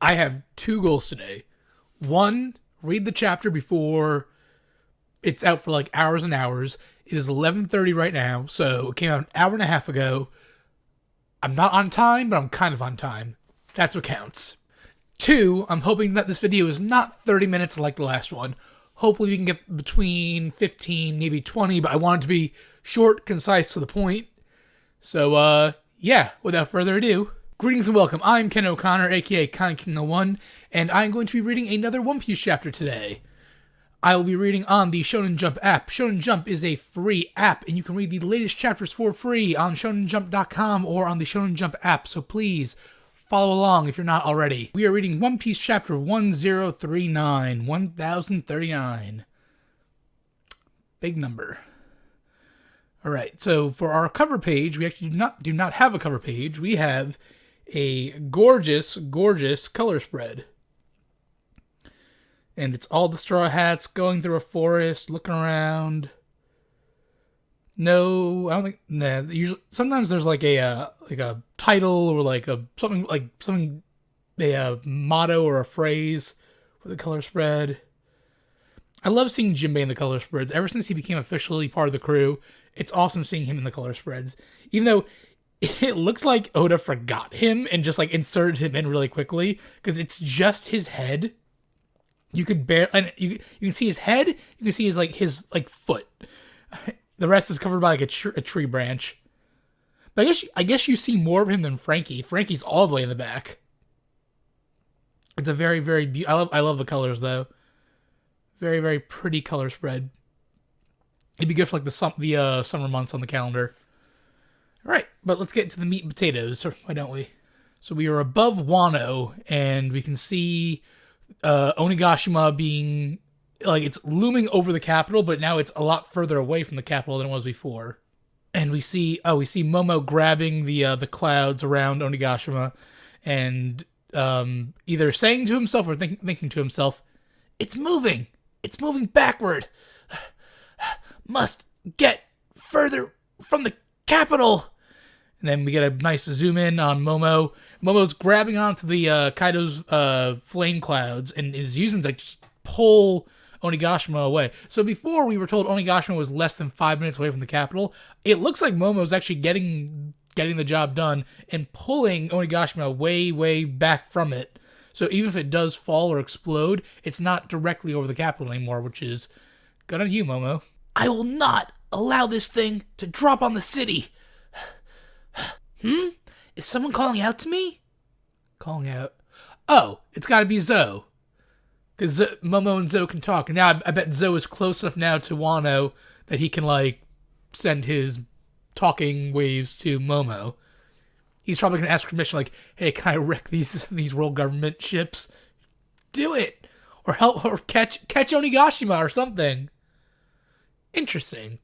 I have two goals today. One, read the chapter before it's out for like hours and hours. It is 11:30 right now, so it came out an hour and a half ago. I'm not on time, but I'm kind of on time. That's what counts. Two, I'm hoping that this video is not 30 minutes like the last one. Hopefully we can get between 15, maybe 20, but I want it to be short, concise, to the point. So, yeah, without further ado, greetings and welcome. I'm Ken O'Connor, aka Kind King 01, and I'm going to be reading another One Piece chapter today. I will be reading on the Shonen Jump app. Shonen Jump is a free app, and you can read the latest chapters for free on shonenjump.com or on the Shonen Jump app, so please follow along if you're not already. We are reading One Piece chapter 1039. Big number. Alright, so for our cover page, we actually do not have a cover page. We have a gorgeous color spread. And it's all the Straw Hats going through a forest, looking around. No, I don't think. Nah, usually, sometimes there's like a title or like a motto or a phrase for the color spread. I love seeing Jinbei in the color spreads. Ever since he became officially part of the crew, it's awesome seeing him in the color spreads. Even though it looks like Oda forgot him and just like inserted him in really quickly because it's just his head. You could you can see his head. You can see his foot. The rest is covered by like a tree branch. But I guess you see more of him than Frankie. Frankie's all the way in the back. It's a very I love the colors though. Very very pretty color spread. It'd be good for like the summer months on the calendar. All right, but let's get into the meat and potatoes. Or why don't we? So we are above Wano, and we can see Onigashima being like it's looming over the capital, but now it's a lot further away from the capital than it was before. And we see Momo grabbing the clouds around Onigashima, and either saying to himself or thinking to himself, "It's moving backward. Must get further from the capital." And then we get a nice zoom in on Momo. Momo's grabbing onto the Kaido's flame clouds and is using to just pull Onigashima away. So before we were told Onigashima was less than 5 minutes away from the capital, it looks like Momo's actually getting the job done and pulling Onigashima way back from it. So even if it does fall or explode, it's not directly over the capital anymore, which is good on you, Momo. I will not allow this thing to drop on the city. Is someone calling out to me? Calling out. Oh, it's gotta be Zoe. Because Momo and Zoe can talk. And now I bet Zoe is close enough now to Wano that he can, like, send his talking waves to Momo. He's probably gonna ask permission, like, hey, can I wreck these world government ships? Do it! Or help, or catch Onigashima or something. Interesting.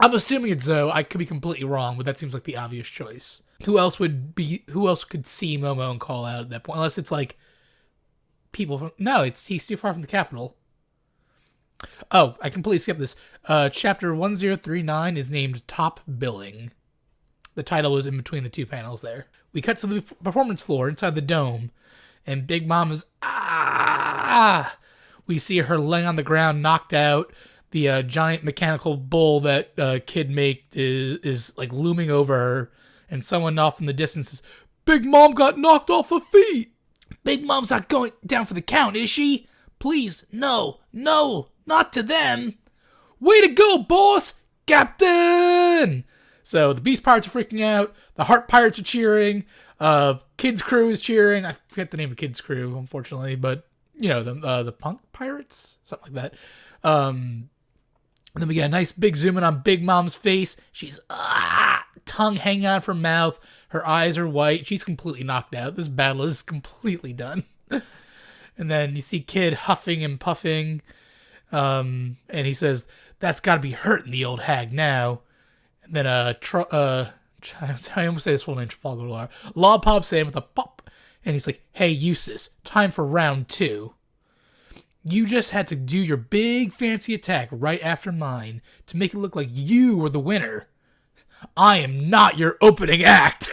I'm assuming it's Zoe. I could be completely wrong, but that seems like the obvious choice. Who else could see Momo and call out at that point? Unless it's like people from... No, he's too far from the capital. Oh, I completely skipped this. Chapter 1039 is named Top Billing. The title was in between the two panels there. We cut to the performance floor inside the dome, and Big Mom is... We see her laying on the ground, knocked out. The giant mechanical bull that Kid made is like looming over her, and someone off in the distance says, "Big Mom got knocked off her feet." Big Mom's not going down for the count, is she? Please, no, not to them. Way to go, boss, Captain! So the Beast Pirates are freaking out. The Heart Pirates are cheering. Kid's crew is cheering. I forget the name of Kid's crew, unfortunately, but you know the Punk Pirates, something like that. And then we get a nice big zoom in on Big Mom's face. She's tongue hanging out of her mouth. Her eyes are white. She's completely knocked out. This battle is completely done. And then you see Kid huffing and puffing. And he says, "That's got to be hurting the old hag now." And then I almost say this full name, Trafalgar Law. Law pops in with a pop. And he's like, "Hey, Eustace, time for round 2. You just had to do your big fancy attack right after mine to make it look like you were the winner. I am not your opening act."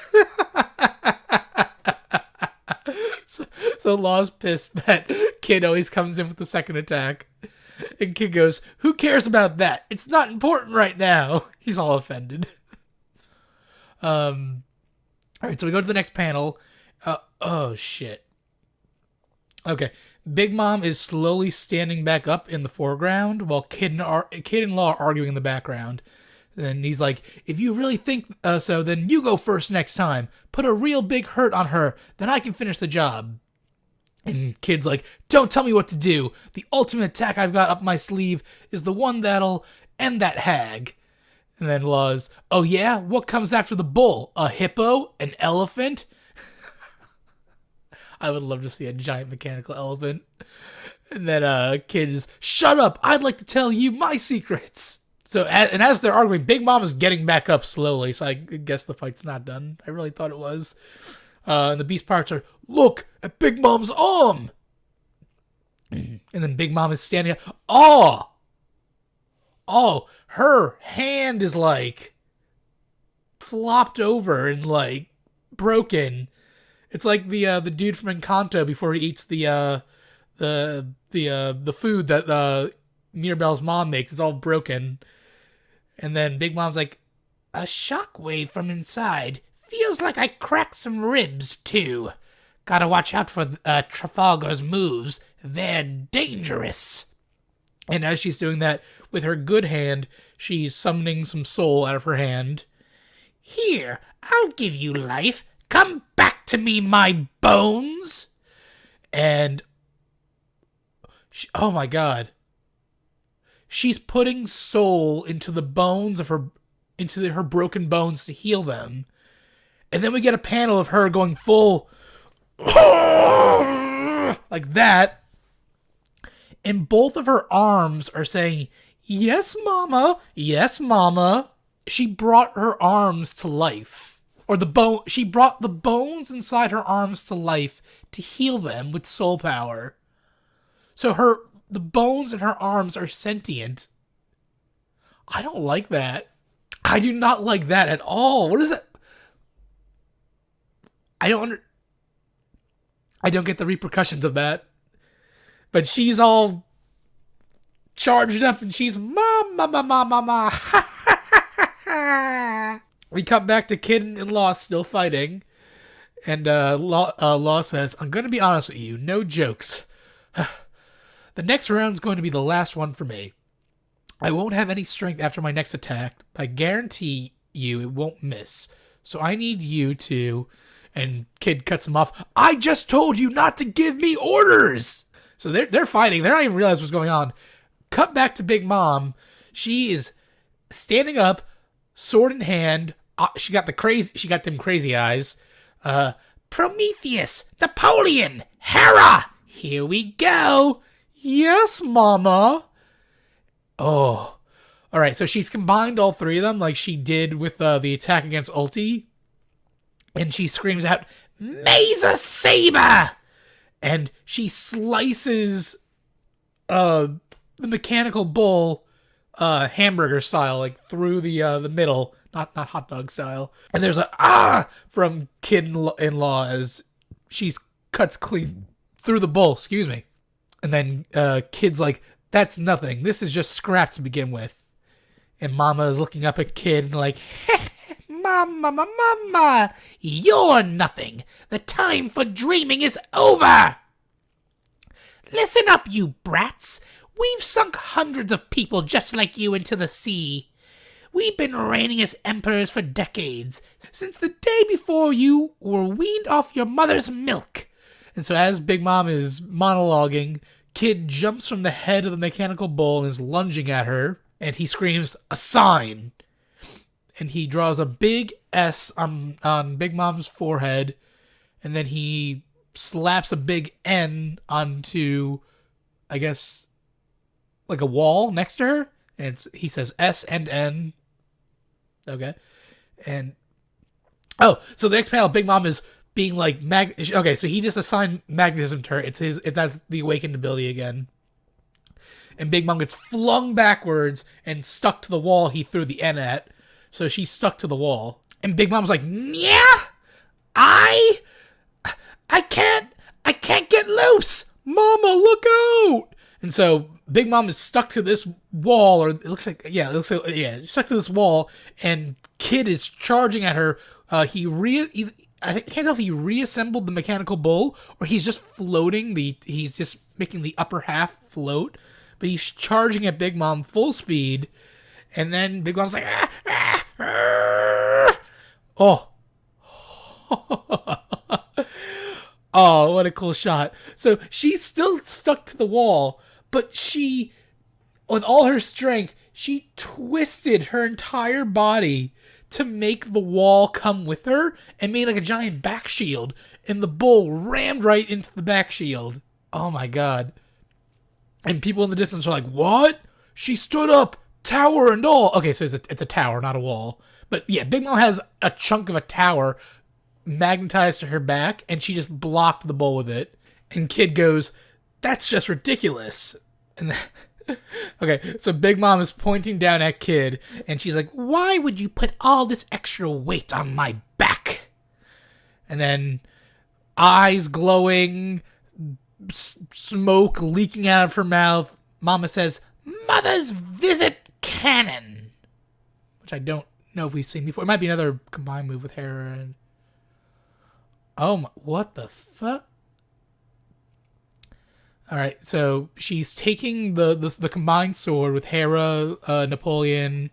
So So Law's pissed that Kid always comes in with the second attack. And Kid goes, who cares about that? It's not important right now. He's all offended. Alright, so we go to the next panel. Oh, shit. Okay. Big Mom is slowly standing back up in the foreground while Kid and Law are arguing in the background. And he's like, if you really think so, then you go first next time. Put a real big hurt on her, then I can finish the job. And Kid's like, don't tell me what to do. The ultimate attack I've got up my sleeve is the one that'll end that hag. And then Law's, oh yeah? What comes after the bull? A hippo? An elephant? I would love to see a giant mechanical elephant. And then Kid's, shut up! I'd like to tell you my secrets! So, as they're arguing, Big Mom is getting back up slowly, so I guess the fight's not done. I really thought it was. And the Beast Pirates are, look at Big Mom's arm! And then Big Mom is standing up. Oh! Oh, her hand is, like, flopped over and, like, broken. It's like the dude from Encanto before he eats the food that Mirabelle's mom makes. It's all broken. And then Big Mom's like, a shockwave from inside. Feels like I cracked some ribs, too. Gotta watch out for Trafalgar's moves. They're dangerous. And as she's doing that, with her good hand, she's summoning some soul out of her hand. Here, I'll give you life. Come back to me, my bones. And, oh my god. She's putting soul into the bones of her broken bones to heal them. And then we get a panel of her going full like that. And both of her arms are saying, yes, mama. Yes, mama. She brought her arms to life. Or she brought the bones inside her arms to life to heal them with soul power. So the bones in her arms are sentient. I don't like that. I do not like that at all. What is that? I don't get the repercussions of that. But she's all charged up and she's ma. We cut back to Kid and Law still fighting. And Law says, I'm going to be honest with you. No jokes. The next round's going to be the last one for me. I won't have any strength after my next attack. I guarantee you it won't miss. So I need you to... And Kid cuts him off. I just told you not to give me orders! So they're fighting. They don't even realize what's going on. Cut back to Big Mom. She is standing up, sword in hand. She got them crazy eyes. Prometheus, Napoleon, Hera! Here we go! Yes, Mama! Oh. Alright, so she's combined all three of them like she did with the attack against Ulti. And she screams out, Mesa Saber! And she slices the mechanical bull hamburger style, like through the middle. Not hot dog style. And there's a from Kid-in-Law as she cuts clean through the bull, excuse me. And then Kid's like, that's nothing. This is just scrap to begin with. And Mama is looking up at Kid and like, Mama, you're nothing. The time for dreaming is over. Listen up, you brats. We've sunk hundreds of people just like you into the sea. We've been reigning as emperors for decades, since the day before you were weaned off your mother's milk. And so as Big Mom is monologuing, Kid jumps from the head of the mechanical bull and is lunging at her, and he screams, a sign! And he draws a big S on Big Mom's forehead, and then he slaps a big N onto, I guess, like a wall next to her, and he says S and N. Okay. And, so the next panel, Big Mom is being like, okay, so he just assigned magnetism to her. That's the awakened ability again. And Big Mom gets flung backwards and stuck to the wall he threw the N at. So she's stuck to the wall. And Big Mom's like, yeah, I I can't get loose! Mama, look out! And so Big Mom is stuck to this wall, or it looks like, stuck to this wall, and Kid is charging at her. I can't tell if he reassembled the mechanical bull, or he's just floating, he's just making the upper half float, but he's charging at Big Mom full speed, and then Big Mom's like, ah, ah, ah. Oh. Oh, what a cool shot. So she's still stuck to the wall, but she, with all her strength, she twisted her entire body to make the wall come with her and made like a giant back shield, and the bull rammed right into the back shield. Oh my god. And people in the distance are like, what? She stood up, tower and all. Okay, so it's a tower, not a wall. But yeah, Big Mom has a chunk of a tower magnetized to her back, and she just blocked the bull with it. And Kid goes, that's just ridiculous. And then, okay, so Big Mom is pointing down at Kid, and she's like, why would you put all this extra weight on my back? And then, eyes glowing, smoke leaking out of her mouth, Mama says, Mother's Visit Cannon. Which I don't know if we've seen before. It might be another combined move with Hera and... Oh my, what the fuck? Alright, so she's taking the combined sword with Hera, Napoleon,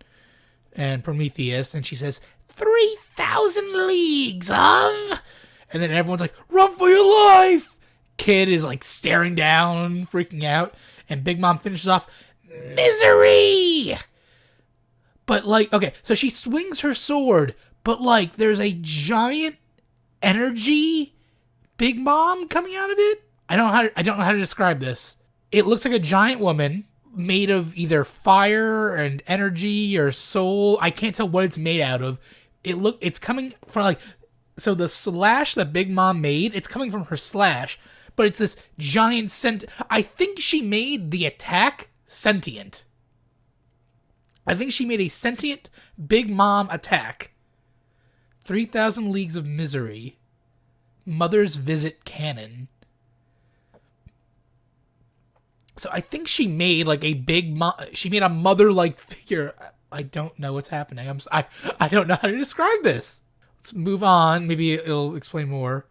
and Prometheus, and she says, 3,000 leagues of... And then everyone's like, run for your life! Kid is like staring down, freaking out, and Big Mom finishes off, misery! But like, okay, so she swings her sword, but like, there's a giant energy Big Mom coming out of it. I don't know how to describe this. It looks like a giant woman made of either fire and energy or soul. I can't tell what it's made out of. It's coming from like, so the slash that Big Mom made, it's coming from her slash, but it's this giant I think she made the attack sentient. I think she made a sentient Big Mom attack. 3,000 Leagues of Misery. Mother's Visit Cannon. So I think she made like a she made a mother-like figure. I don't know what's happening. I don't know how to describe this. Let's move on. Maybe it'll explain more.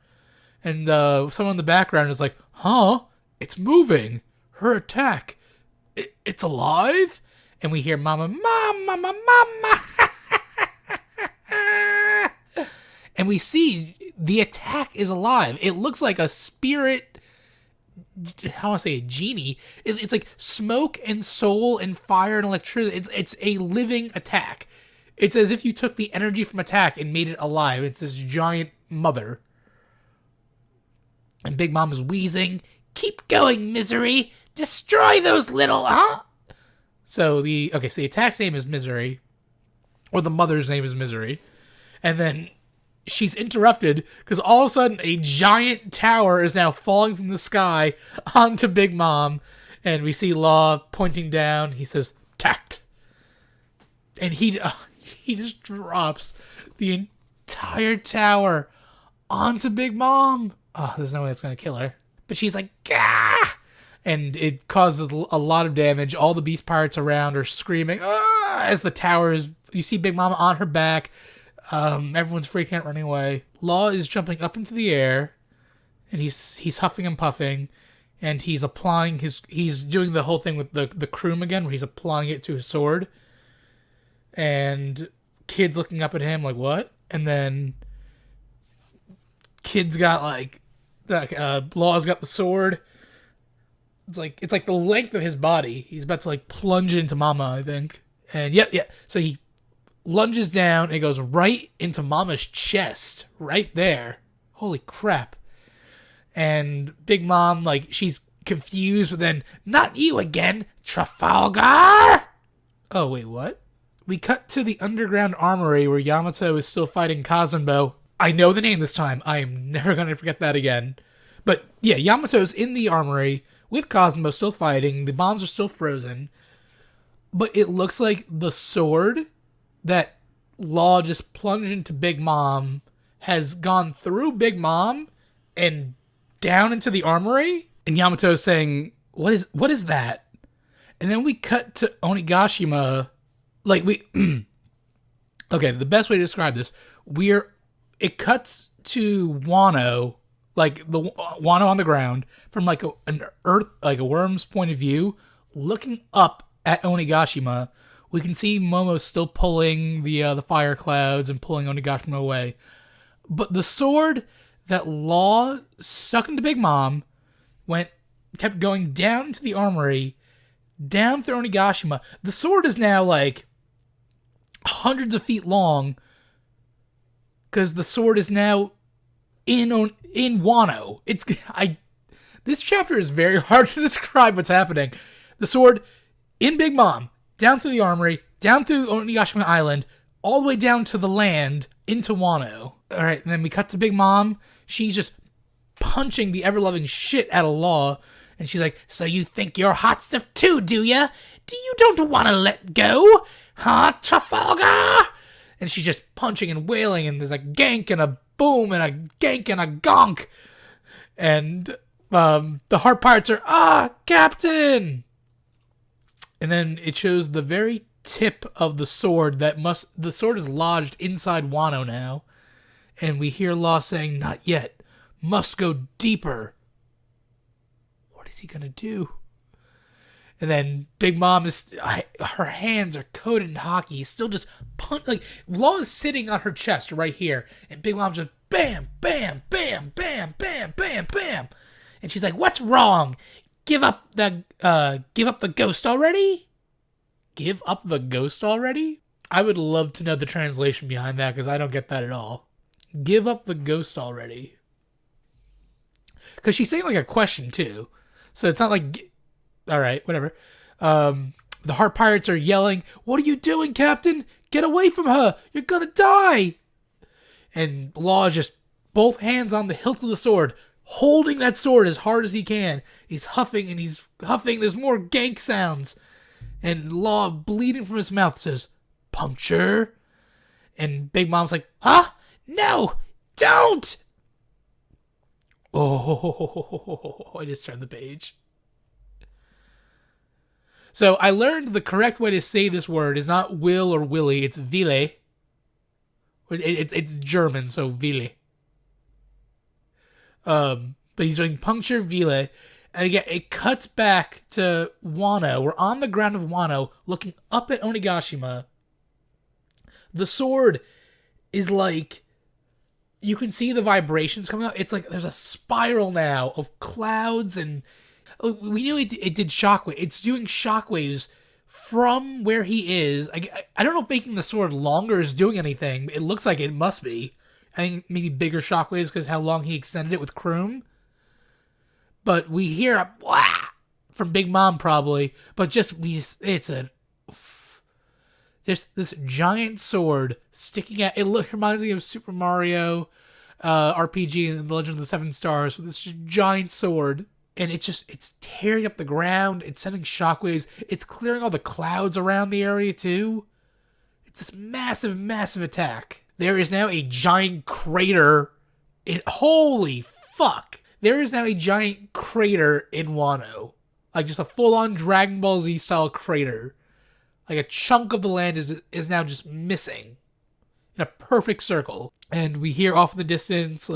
And someone in the background is like, huh? It's moving. Her attack. It's alive? And we hear Mama, Mama, Mama. And we see the attack is alive. It looks like a spirit, how do I say, a genie. It's like smoke and soul and fire and electricity. It's a living attack. It's as if you took the energy from attack and made it alive. It's this giant mother. And Big Mom is wheezing. Keep going, misery. Destroy those little, huh? So the attack's name is Misery. Or the mother's name is Misery. And then she's interrupted because all of a sudden a giant tower is now falling from the sky onto Big Mom. And we see Law pointing down. He says, tact. And he just drops the entire tower onto Big Mom. Oh, there's no way that's going to kill her. But she's like, gah! And it causes a lot of damage. All the beast pirates around are screaming, ah! As the tower is, you see Big Mama on her back. Everyone's freaking out, running away. Law is jumping up into the air, and he's huffing and puffing, and he's applying he's doing the whole thing with the croom again, where he's applying it to his sword. And Kid's looking up at him like, what? And then Kid's got Law's got the sword. It's like the length of his body. He's about to like plunge into Mama, I think. And yeah. So he lunges down and it goes right into Mama's chest, right there. Holy crap. And Big Mom, like, she's confused, but then, not you again, Trafalgar! Oh, wait, what? We cut to the underground armory where Yamato is still fighting Kazunbo. I know the name this time. I am never going to forget that again. But yeah, Yamato's in the armory with Kazunbo still fighting. The bombs are still frozen. But it looks like the sword that Law just plunged into Big Mom has gone through Big Mom and down into the armory, and Yamato is saying, what is that? And then we cut to Onigashima, like okay, the best way to describe this, it cuts to Wano, like the Wano on the ground, from like a worm's point of view, looking up at Onigashima. We can see Momo still pulling the fire clouds and pulling Onigashima away. But the sword that Law stuck into Big Mom kept going down into the armory, down through Onigashima. The sword is now like hundreds of feet long, because the sword is now in Wano. This chapter is very hard to describe what's happening. The sword in Big Mom, down through the armory, down through Onigashima Island, all the way down to the land, into Wano. Alright, and then we cut to Big Mom. She's just punching the ever-loving shit out of Law. And she's like, so you think you're hot stuff too, do ya? Do you don't want to let go? Huh, Trafalgar? And she's just punching and wailing, and there's a gank and a boom and a gank and a gonk. And the Heart Pirates are, Captain! And then it shows the very tip of the sword the sword is lodged inside Wano now. And we hear Law saying, not yet, must go deeper. What is he gonna do? And then Big Mom her hands are coated in hockey. He's still just like, Law is sitting on her chest right here, and Big Mom's just bam, bam, bam, bam, bam, bam, bam. And she's like, what's wrong? Give up the ghost already? Give up the ghost already? I would love to know the translation behind that, because I don't get that at all. Give up the ghost already. Because she's saying like a question too. So it's not like, alright, whatever. The Heart Pirates are yelling, what are you doing, Captain? Get away from her! You're gonna die! And Law is just both hands on the hilt of the sword, holding that sword as hard as he can. He's huffing and he's huffing. There's more gank sounds. And Law, bleeding from his mouth, says, puncture. And Big Mom's like, huh? No! Don't! Oh, I just turned the page. So I learned the correct way to say this word is not will or willy, it's Wille. It's German, so Wille. But he's doing puncture Wille. And again, it cuts back to Wano. We're on the ground of Wano, looking up at Onigashima. The sword is like, you can see the vibrations coming out. It's like there's a spiral now of clouds, and we knew it did shockwave. It's doing shockwaves from where he is. I don't know if making the sword longer is doing anything. It looks like it must be. I think maybe bigger shockwaves because how long he extended it with Kroom. But we hear a wah from Big Mom probably. But just there's this giant sword sticking out. It reminds me of Super Mario RPG and The Legend of the Seven Stars with this giant sword. And it's tearing up the ground. It's sending shockwaves. It's clearing all the clouds around the area too. It's this massive, massive attack. There is now a giant crater. Holy fuck. There is now a giant crater in Wano. Like just a full-on Dragon Ball Z style crater. Like a chunk of the land is now just missing. In a perfect circle. And we hear off in the distance,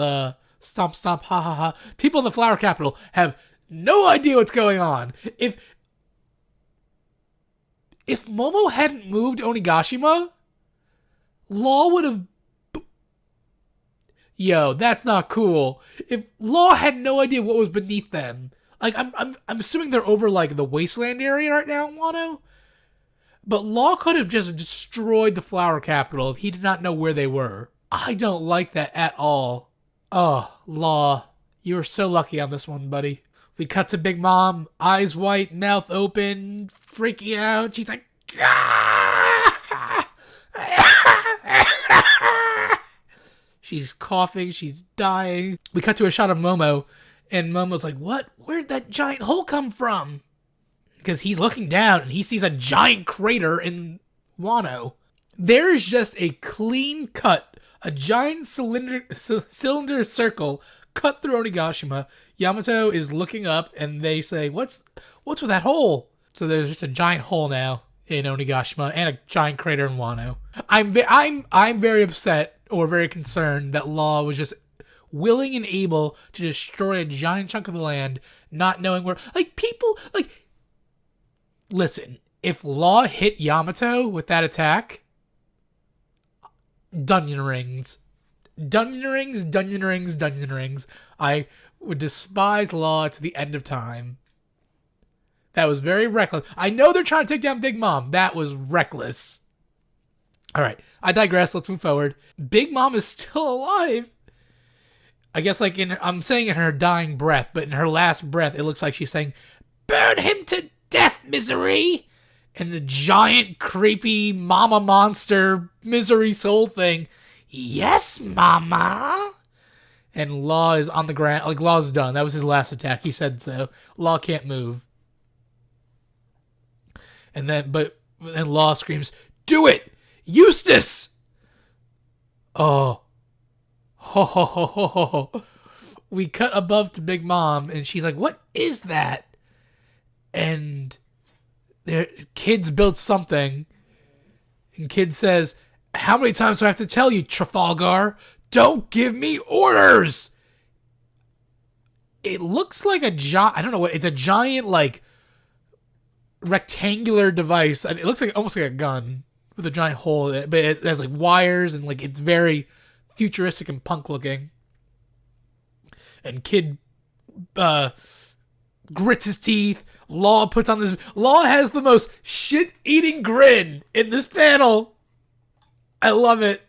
stomp, stomp, ha, ha, ha. People in the Flower Capital have no idea what's going on. If Momo hadn't moved Onigashima, Law would have... Yo, that's not cool. If Law had no idea what was beneath them, like I'm assuming they're over like the wasteland area right now in Wano. But Law could have just destroyed the Flower Capital if he did not know where they were. I don't like that at all. Oh, Law, you were so lucky on this one, buddy. We cut to Big Mom, eyes white, mouth open, freaking out. She's like, she's coughing, she's dying. We cut to a shot of Momo, and Momo's like, what? Where'd that giant hole come from? Because he's looking down, and he sees a giant crater in Wano. There is just a clean cut, a giant cylinder circle cut through Onigashima. Yamato is looking up, and they say, "What's with that hole?" So there's just a giant hole now in Onigashima and a giant crater in Wano. I'm very upset or very concerned that Law was just willing and able to destroy a giant chunk of the land, not knowing where. Listen, if Law hit Yamato with that attack, Dunyan rings. Dunyan rings. I would despise Law to the end of time. That was very reckless. I know they're trying to take down Big Mom. That was reckless. All right, I digress. Let's move forward. Big Mom is still alive. I guess I'm saying in her dying breath, but in her last breath, it looks like she's saying, "Burn him to death, Misery!" And the giant, creepy mama monster Misery soul thing, "Yes, mama!" And Law is on the ground. Law's done. That was his last attack. He said so. Law can't move. And then Law screams, "Do it! Eustace!" Oh. Ho, ho, ho, ho, ho. We cut above to Big Mom, and she's like, "What is that?" And Kid's built something. And Kid says, "How many times do I have to tell you, Trafalgar? Don't give me orders!" It looks like a giant, I don't know what, it's a giant, rectangular device. It looks almost like a gun with a giant hole in it, but it has wires and it's very futuristic and punk looking. And Kid grits his teeth. Law puts on this. Law has the most shit-eating grin in this panel. I love it.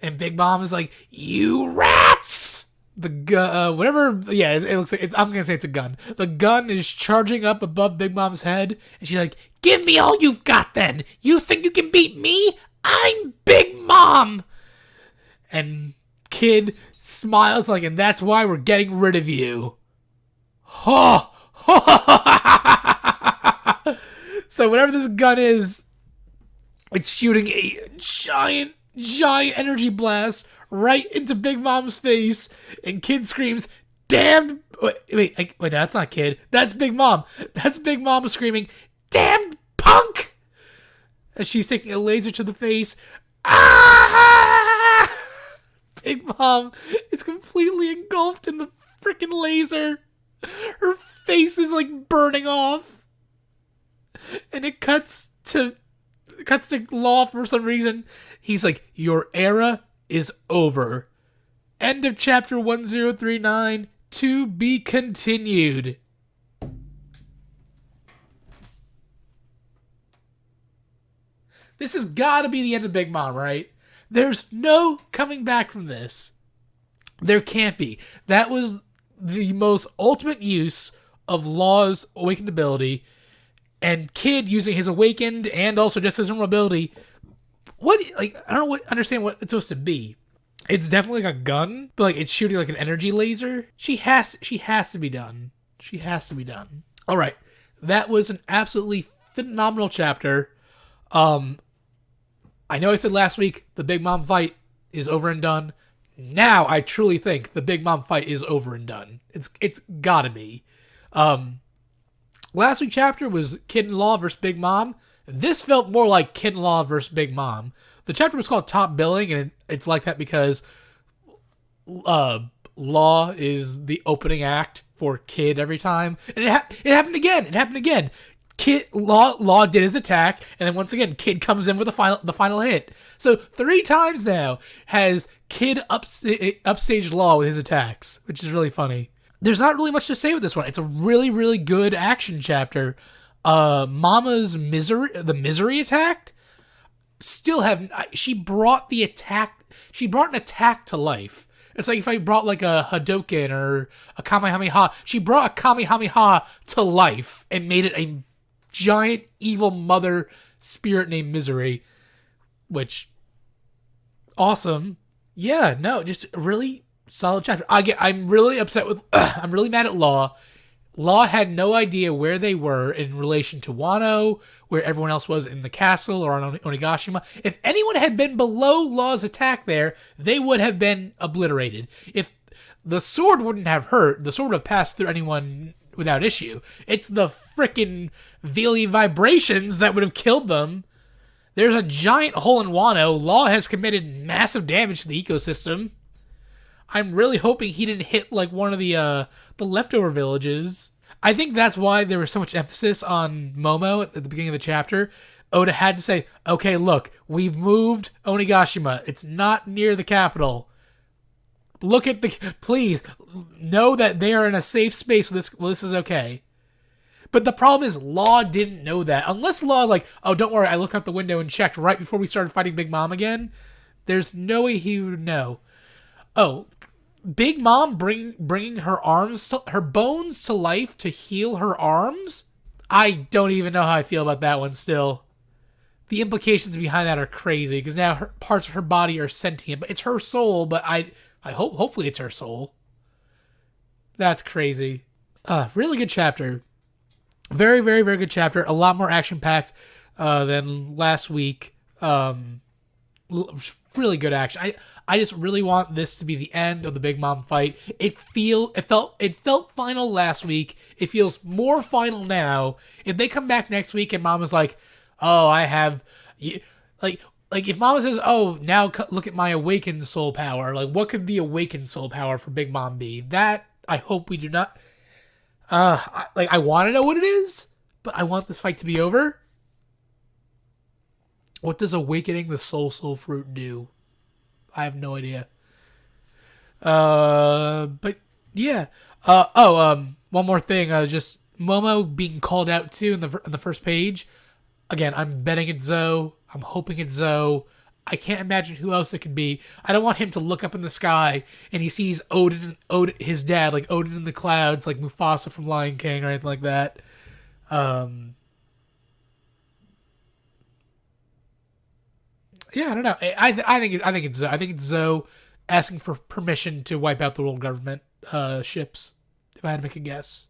And Big Mom is like, "You rats!" The gun, whatever. Yeah, it looks like I'm gonna say it's a gun. The gun is charging up above Big Mom's head, and she's like, "Give me all you've got, then. You think you can beat me? I'm Big Mom." And Kid smiles and that's why we're getting rid of you. Ho! So whatever this gun is, it's shooting a giant energy blast right into Big Mom's face, and Kid screams, "Damn!" Wait, that's not Kid. That's Big Mom. That's Big Mom screaming, "Damn punk!" As she's taking a laser to the face. Ah! Big Mom is completely engulfed in the freaking laser. Her face is burning off. And it cuts to Law for some reason. He's like, "Your era is over. End of chapter 1039. To be continued." This has got to be the end of Big Mom, right? There's no coming back from this. There can't be. That was the most ultimate use of Law's awakened ability, and Kid using his awakened and also just his normal ability. I don't understand what it's supposed to be. It's definitely a gun, but it's shooting an energy laser. She has to be done. She has to be done. All right, that was an absolutely phenomenal chapter. I know I said last week the Big Mom fight is over and done. Now I truly think the Big Mom fight is over and done. It's gotta be. Last week's chapter was Kid and Law versus Big Mom. This felt more like Kid and Law versus Big Mom. The chapter was called Top Billing, and it's like that because Law is the opening act for Kid every time. And it happened again. Kid Law did his attack, and then once again Kid comes in with the final hit. So 3 times now has Kid upstaged Law with his attacks, which is really funny. There's not really much to say with this one. It's a really, really good action chapter. Mama's misery attack. She brought an attack to life. It's like if I brought a Hadoken or a Kamehameha. She brought a Kamehameha to life and made it a giant evil mother spirit named Misery, which awesome. Yeah, no, just a really solid chapter. I'm really upset with I'm really mad at Law. Law had no idea where they were in relation to Wano, where everyone else was in the castle or on Onigashima. If anyone had been below Law's attack there, they would have been obliterated. If the sword wouldn't have hurt. The sword would have passed through anyone without issue. It's the frickin' Vili vibrations that would have killed them. There's a giant hole in Wano. Law has committed massive damage to the ecosystem. I'm really hoping he didn't hit like one of the leftover villages. I think that's why there was so much emphasis on Momo at the beginning of the chapter. Oda had to say, okay, look, we've moved Onigashima. It's not near the capital. Please, know that they are in a safe space. This is okay. But the problem is, Law didn't know that. Unless Law like, oh, don't worry, I looked out the window and checked right before we started fighting Big Mom again. There's no way he would know. Oh, Big Mom bringing her her bones to life to heal her arms? I don't even know how I feel about that one still. The implications behind that are crazy, because now parts of her body are sentient, but it's her soul, but I hopefully it's her soul. That's crazy. Really good chapter. Very, very, very good chapter. A lot more action-packed than last week. Really good action. I just really want this to be the end of the Big Mom fight. It felt final last week. It feels more final now. If they come back next week and Mama's like, oh, I have, like if Mama says, oh, now look at my awakened soul power. Like, what could the awakened soul power for Big Mom be? That I hope we do not. I want to know what it is, but I want this fight to be over. What does awakening the soul fruit do? I have no idea. But yeah. One more thing. Just Momo being called out too in the first page. Again, I'm betting it's Zoe. I'm hoping it's Zoe. I can't imagine who else it could be. I don't want him to look up in the sky and he sees Odin, his dad, like Odin in the clouds, like Mufasa from Lion King or anything like that. Yeah, I don't know. I think it's Zoe asking for permission to wipe out the world government ships. If I had to make a guess.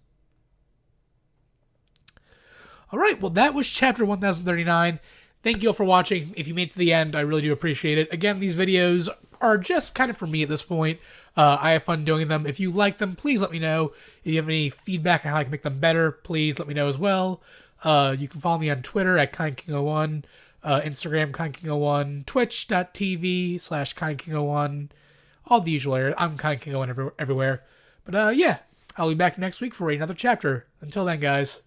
All right, well that was chapter 1039. Thank you all for watching. If you made it to the end, I really do appreciate it. Again, these videos are just kind of for me at this point. I have fun doing them. If you like them, please let me know. If you have any feedback on how I can make them better, please let me know as well. You can follow me on Twitter at KindKing01, Instagram KindKing01, Twitch.tv/KindKing01, all the usual areas. I'm KindKing01 everywhere. But yeah, I'll be back next week for another chapter. Until then, guys.